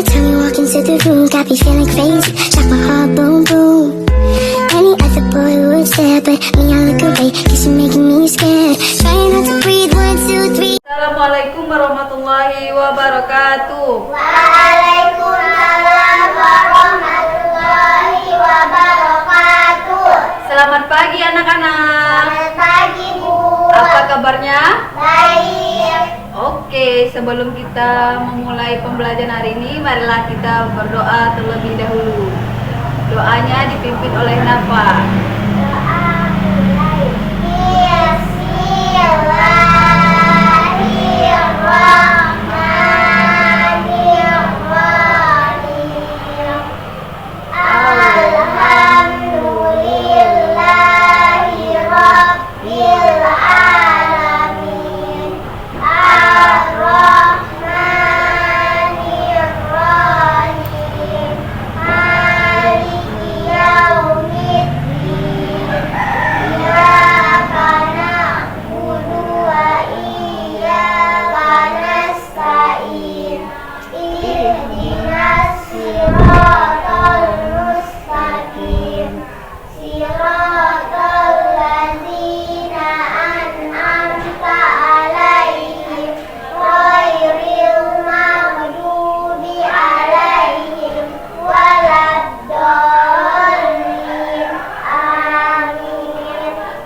time you walk into the room, got me feeling crazy, shock my heart, boom, boom. Any other boy would stare, but me, I look away, cause you're making me scared. Trying not to breathe, 1, 2, 3. Assalamualaikum warahmatullahi wabarakatuh. Waalaikumsalam warahmatullahi wabarakatuh. Selamat pagi anak-anak. Selamat pagi, Bu. Apa kabarnya? Baik. Oke, sebelum kita memulai pembelajaran hari ini, marilah kita berdoa terlebih dahulu. Doanya dipimpin oleh Nafa.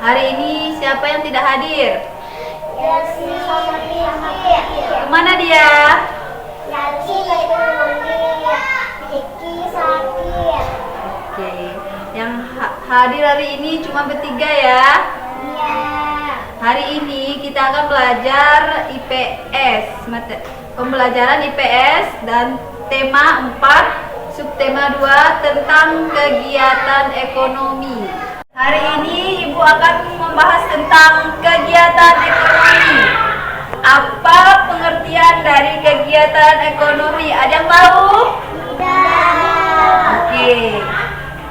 Hari ini siapa yang tidak hadir? Kemana dia? Oke, yang hadir hari ini cuma bertiga ya. Hari ini kita akan belajar IPS, pembelajaran IPS dan tema 4, subtema 2 tentang kegiatan ekonomi. Hari ini Ibu akan membahas tentang kegiatan ekonomi. Apa pengertian dari kegiatan ekonomi? Ada yang tahu? Oke.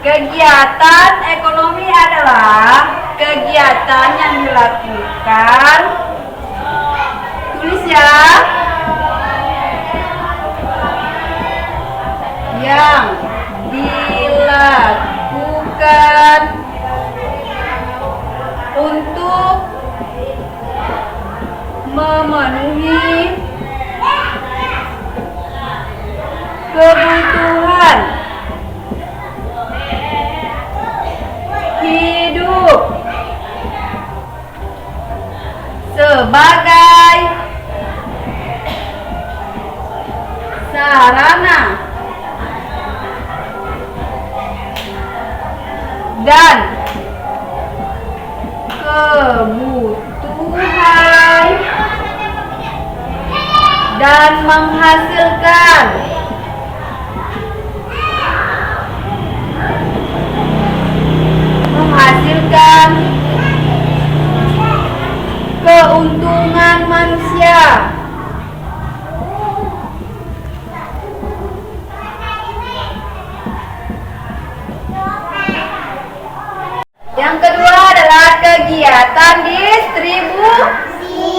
Kegiatan ekonomi adalah kegiatan yang dilakukan. Tulis ya. Yang dilakukan untuk memenuhi kebutuhan hidup sebagai sarana dan kebutuhan dan menghasilkan keuntungan manusia. Yang kedua adalah kegiatan distribusi.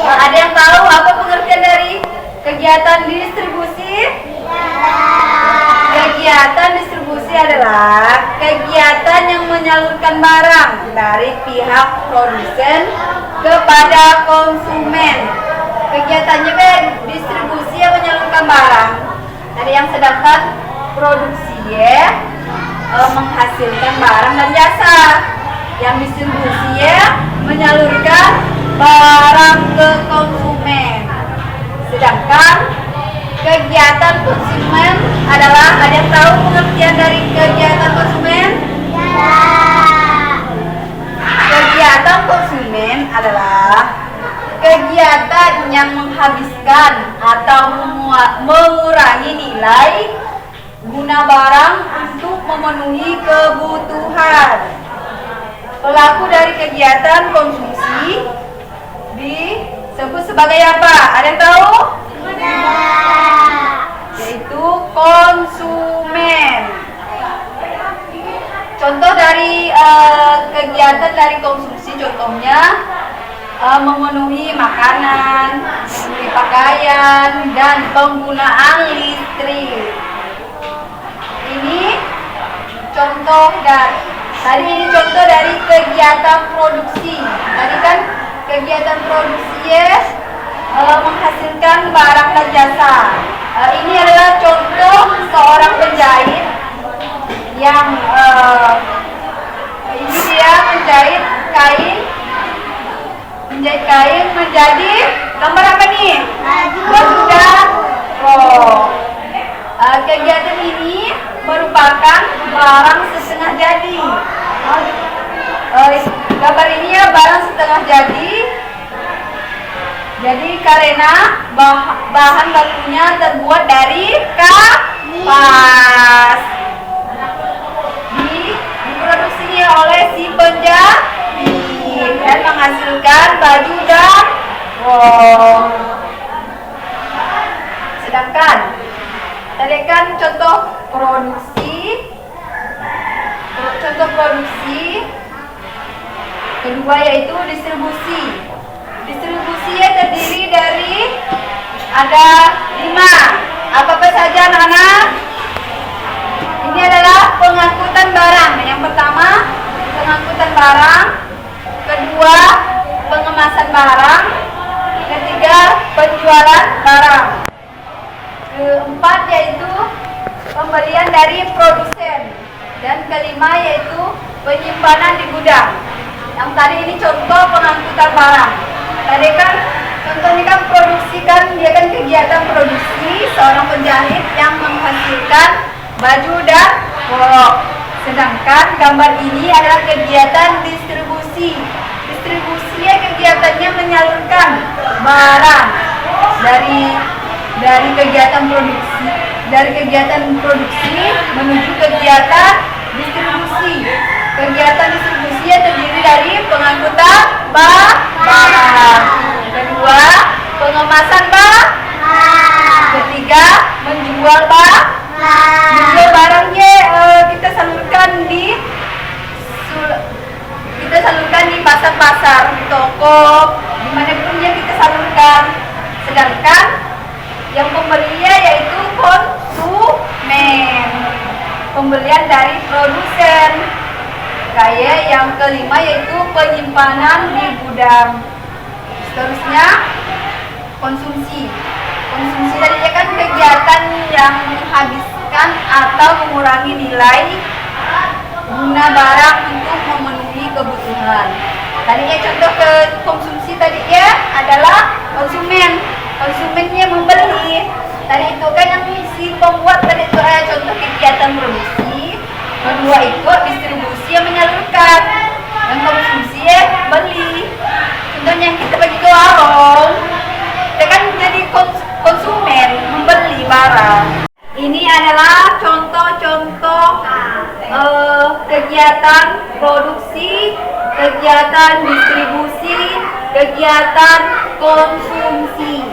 Ada yang tahu apa pengertian dari kegiatan distribusi? Kegiatan distribusi adalah kegiatan yang menyalurkan barang dari pihak produsen kepada konsumen. Kegiatannya distribusi yang menyalurkan barang. Ada yang sedangkan produksi ya, menghasilkan barang dan jasa. Yang distribusi ya, menyalurkan barang ke konsumen. Sedangkan kegiatan konsumen adalah, ada yang tahu pengertian dari kegiatan konsumen? Kegiatan konsumen adalah kegiatan yang menghabiskan atau mengurangi nilai guna barang untuk memenuhi kebutuhan. Pelaku dari kegiatan konsumsi disebut sebagai apa? Ada yang tahu? Yaitu konsumen. Contoh dari kegiatan dari konsumsi, contohnya memenuhi makanan, memenuhi pakaian, dan penggunaan listrik. Ini contoh dari kegiatan produksi. Tadi kan kegiatan produksi menghasilkan barang dan jasa. Ini adalah contoh seorang penjahit yang ini dia menjahit kain menjadi gambar apa nih? Baju dan rok. Kegiatan ini merupakan barang setengah jadi. Gambar ini ya barang setengah jadi. Jadi karena bahan bakunya terbuat dari kapas. Diproduksinya oleh si penjahit dan menghasilkan baju dan rok. Sedangkan tadi kan contoh produksi kedua yaitu distribusi. Distribusinya terdiri dari ada 5. Apa saja anak-anak? Ini adalah pengangkutan barang. Yang pertama, pengangkutan barang. Kedua, pengemasan barang. Ketiga, penjualan barang. Keempat yaitu pembelian dari produsen. Dan kelima yaitu penyimpanan di gudang. Yang tadi ini contoh pengangkutan barang. Tadi kan contohnya kan produksi kan, dia kan kegiatan produksi seorang penjahit yang menghasilkan baju dan rok. Sedangkan gambar ini adalah kegiatan distribusi. Distribusinya kegiatannya menyalurkan barang dari kegiatan produksi menuju kegiatan distribusi. Kegiatan distribusinya terdiri dari pengangkutan barang. Kedua, pengemasan barang. Ketiga, menjual barang. Menjual barangnya kita salurkan di pasar-pasar, di toko, dimanapun yang kita salurkan. Sedangkan yang pembelinya yaitu konsumen. Pembelian dari produsen. Kayak yang kelima yaitu penyimpanan di gudang. Seterusnya konsumsi. Konsumsi tadinya kan kegiatan yang menghabiskan atau mengurangi nilai guna barang untuk memenuhi kebutuhan. Tadinya contoh ke konsumsi tadinya adalah konsumen. Konsumennya membeli. Tadi itu kan yang si pembuat tadi itu contoh kegiatan produksi. Kedua itu distribusi yang menyalurkan. Yang konsumsi beli. Contohnya yang kita pergi ke warung, kita kan jadi konsumen membeli barang. Ini adalah contoh-contoh kegiatan produksi, kegiatan distribusi, kegiatan konsumsi.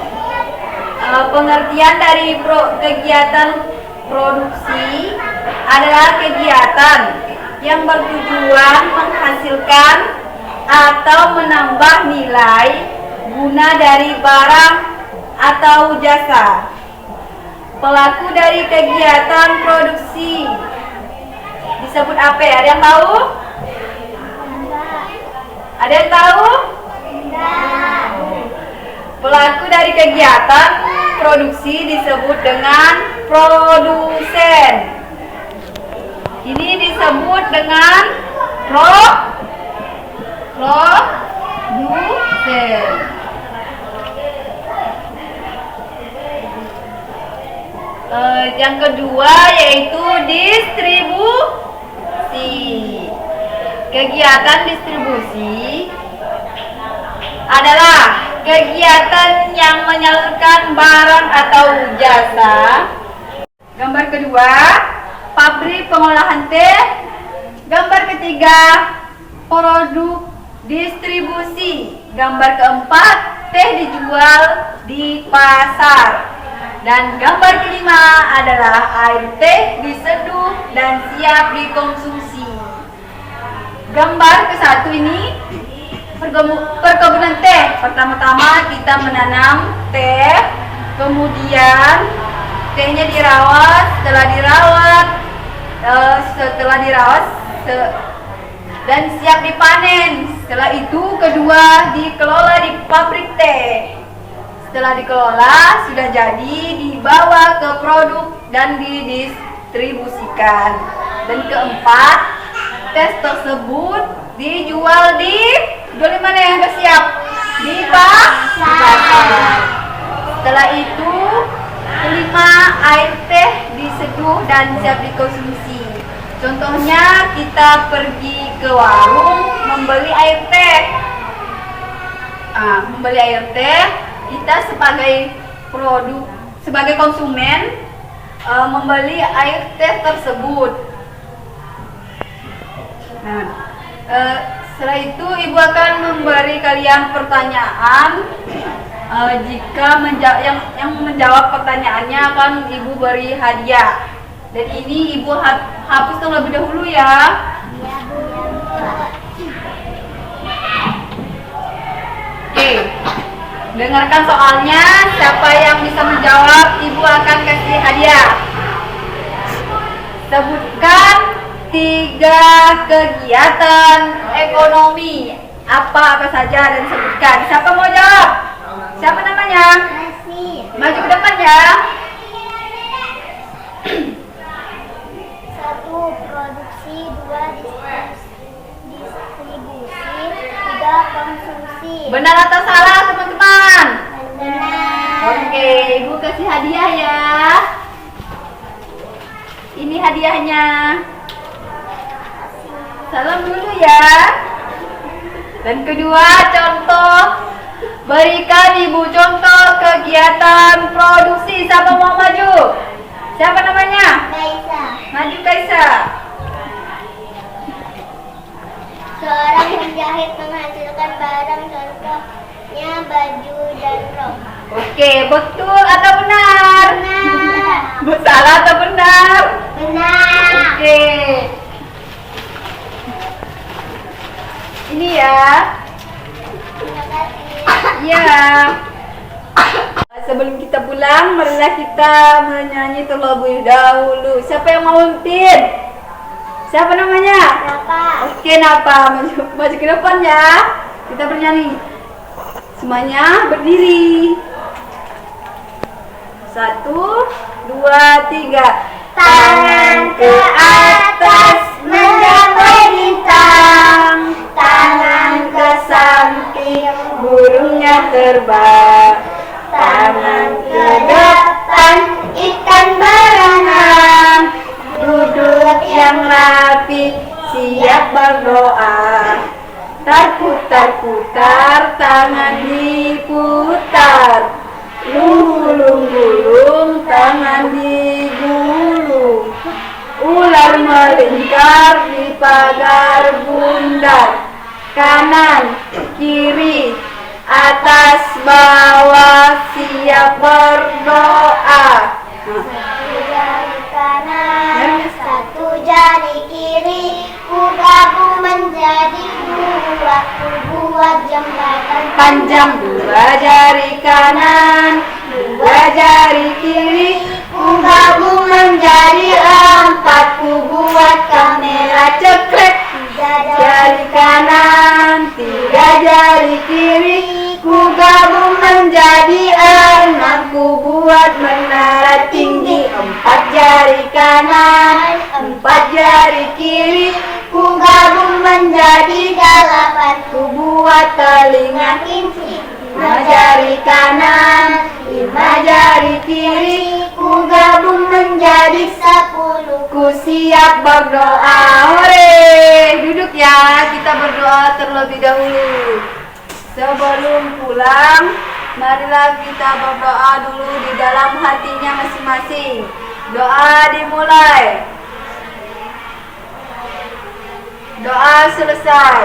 Pengertian dari kegiatan produksi adalah kegiatan yang bertujuan menghasilkan atau menambah nilai guna dari barang atau jasa. Pelaku dari kegiatan produksi disebut apa? Ada yang tahu? Ada yang tahu? Pelaku dari kegiatan produksi disebut dengan produsen. Ini disebut dengan produsen. Yang kedua yaitu distribusi. Kegiatan distribusi adalah kegiatan yang menyalurkan barang atau jasa. Gambar kedua, pabrik pengolahan teh. Gambar ketiga, produk distribusi. Gambar keempat, teh dijual di pasar. Dan gambar kelima adalah air teh diseduh dan siap dikonsumsi. Gambar ke-1 ini Perkebunan teh. Pertama-tama kita menanam teh, kemudian tehnya dirawat. Setelah dirawat dan siap dipanen. Setelah itu kedua dikelola di pabrik teh. Setelah dikelola sudah jadi dibawa ke produk dan didistribusikan. Dan keempat, tes tersebut dijual di mana yang udah siap? Di pasar. Setelah itu kelima, air teh diseduh dan siap dikonsumsi. Contohnya kita pergi ke warung membeli air teh. Membeli air teh, kita sebagai konsumen membeli air teh tersebut. Nah, setelah itu ibu akan memberi kalian pertanyaan. Jika yang menjawab pertanyaannya akan ibu beri hadiah. Dan ini ibu hapus terlebih dahulu ya. Oke, dengarkan soalnya. Siapa yang bisa menjawab, ibu akan kasih hadiah. Sebutkan 3 kegiatan ekonomi. Apa saja dan sebutkan. Siapa mau jawab? Siapa namanya? Maju ke depan ya. 1. Produksi, 2. Distribusi, 3. Konsumsi. Benar atau salah teman-teman? Benar. Oke, ibu kasih hadiah ya. Ini hadiahnya. Salam dulu ya. Dan kedua, contoh. Berikan ibu contoh kegiatan produksi. Siapa mau maju? Siapa namanya? Kaisa. Maju Kaisa. Seorang penjahit menghasilkan barang, contohnya baju dan rok. Oke, betul atau benar? Benar. Salah atau benar? Benar. Oke. Ini ya. Terima kasih. Ya. Sebelum kita pulang, marilah kita menyanyi terlebih dahulu. Siapa yang mau mimpin? Siapa namanya? Kenapa? Oke, Napa? Maju ke depan ya. Kita bernyanyi. Semuanya berdiri. 1, 2, 3. Tangan ke atas mencapai bintang, Tangan ke samping, burungnya terbang. Tangan ke depan, ikan berenang. Duduk yang rapi, siap berdoa. Putar-putar, tangan diputar. Gulung-gulung, tangan digulung. Ular melingkar di pagar bundar. Kanan, kiri, atas, bawah, siap berdoa. satu jari kanan, satu jari kiri, ku gabung menjadi dua, ku buat jembatan Panjang 2 jari kanan, 2 jari kiri, ku gabung menjadi 4, ku buat kamera cekrek. 3 jari kanan, 3 jari kiri, ku gabung menjadi 6, ku buat menara tinggi. 4 jari kanan, 4 jari kiri, ku gabung menjadi 8, ku buat telinga inci. 5 jari kanan, 5 jari kiri, ku gabung menjadi 10, ku siap berdoa. Hore, duduk ya, kita berdoa terlebih dahulu. Sebelum pulang, marilah kita berdoa dulu di dalam hatinya masing-masing. Doa dimulai. Doa selesai.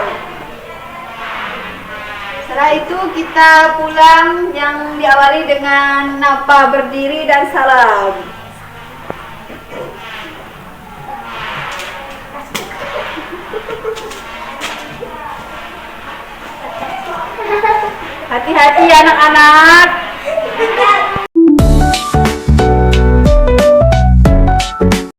Setelah itu kita pulang yang diawali dengan Napa berdiri dan salam. Hati-hati ya anak-anak.